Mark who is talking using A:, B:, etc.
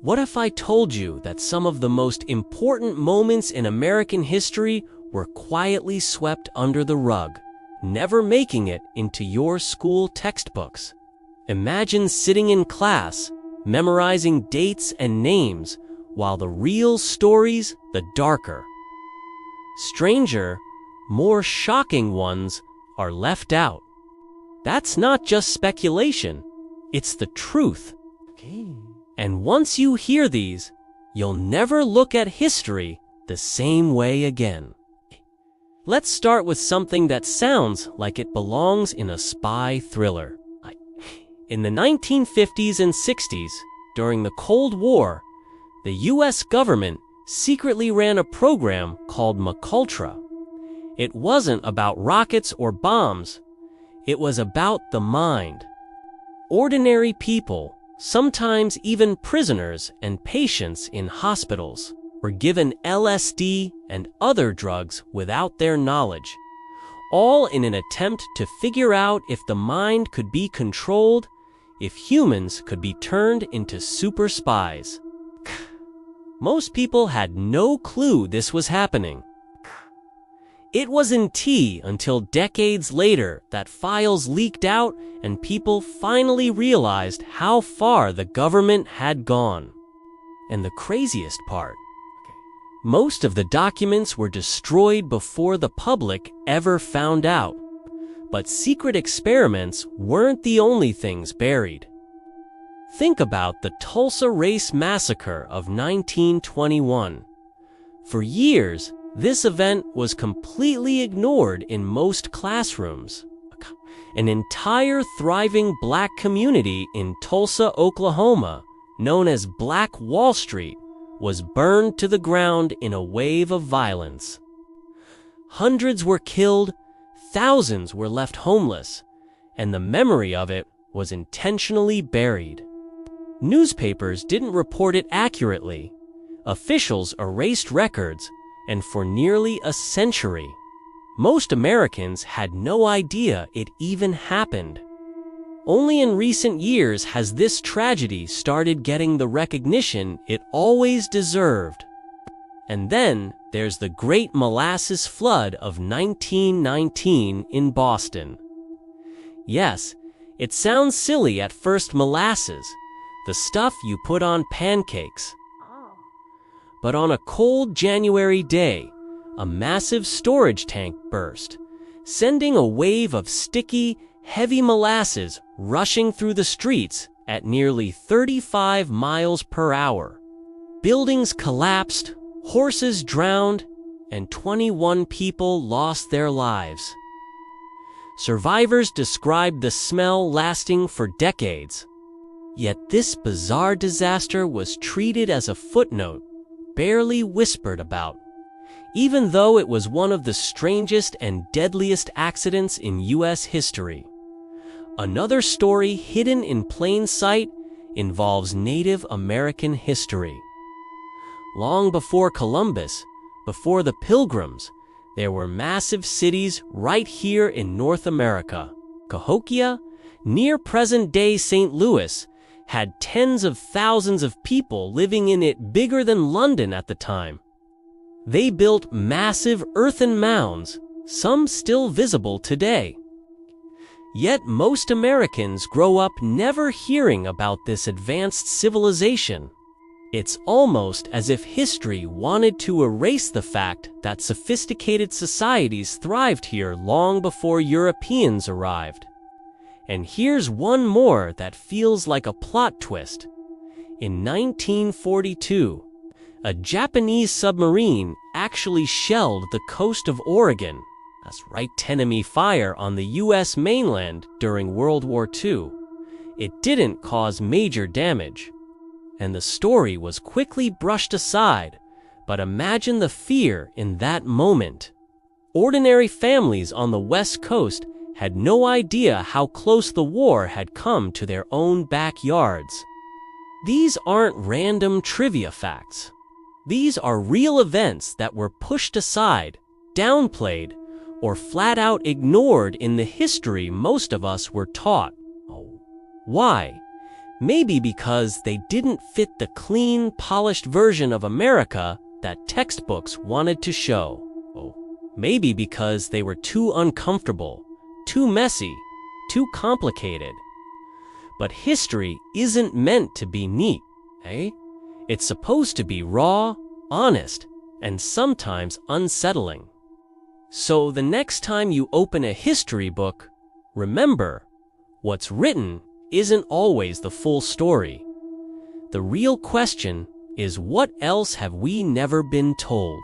A: What if I told you that some of the most important moments in American history were quietly swept under the rug, never making it into your school textbooks? Imagine sitting in class, memorizing dates and names, while the real stories, the darker, stranger, more shocking ones, are left out. That's not just speculation, it's the truth. And once you hear these, you'll never look at history the same way again. Let's start with something that sounds like it belongs in a spy thriller. In the 1950s and 60s, during the Cold War, the US government secretly ran a program called MKUltra. It wasn't about rockets or bombs. It was about the mind. Ordinary people, sometimes even prisoners and patients in hospitals, were given LSD and other drugs without their knowledge, all in an attempt to figure out if the mind could be controlled, if humans could be turned into super spies. Most people had no clue this was happening. It wasn't until decades later that files leaked out and people finally realized how far the government had gone. And the craziest part, most of the documents were destroyed before the public ever found out. But secret experiments weren't the only things buried. Think about the Tulsa Race Massacre of 1921. For years, this event was completely ignored in most classrooms. An entire thriving black community in Tulsa, Oklahoma, known as Black Wall Street, was burned to the ground in a wave of violence. Hundreds were killed, thousands were left homeless, and the memory of it was intentionally buried. Newspapers didn't report it accurately. Officials erased records, and for nearly a century, most Americans had no idea it even happened. Only in recent years has this tragedy started getting the recognition it always deserved. And then there's the Great Molasses Flood of 1919 in Boston. Yes, it sounds silly at first, molasses, the stuff you put on pancakes. But on a cold January day, a massive storage tank burst, sending a wave of sticky, heavy molasses rushing through the streets at nearly 35 miles per hour. Buildings collapsed, horses drowned, and 21 people lost their lives. Survivors described the smell lasting for decades. Yet this bizarre disaster was treated as a footnote, barely whispered about, even though it was one of the strangest and deadliest accidents in U.S. history. Another story hidden in plain sight involves Native American history. Long before Columbus, before the Pilgrims, there were massive cities right here in North America. Cahokia, near present-day St. Louis, had tens of thousands of people living in it, bigger than London at the time. They built massive earthen mounds, some still visible today. Yet most Americans grow up never hearing about this advanced civilization. It's almost as if history wanted to erase the fact that sophisticated societies thrived here long before Europeans arrived. And here's one more that feels like a plot twist. In 1942, a Japanese submarine actually shelled the coast of Oregon. That's right, enemy fire on the U.S. mainland during World War II. It didn't cause major damage, and the story was quickly brushed aside. But imagine the fear in that moment. Ordinary families on the West Coast had no idea how close the war had come to their own backyards. These aren't random trivia facts. These are real events that were pushed aside, downplayed, or flat out ignored in the history most of us were taught. Why? Maybe because they didn't fit the clean, polished version of America that textbooks wanted to show. Maybe because they were too uncomfortable, too messy, too complicated. But history isn't meant to be neat, eh? It's supposed to be raw, honest, and sometimes unsettling. So the next time you open a history book, remember, what's written isn't always the full story. The real question is, what else have we never been told?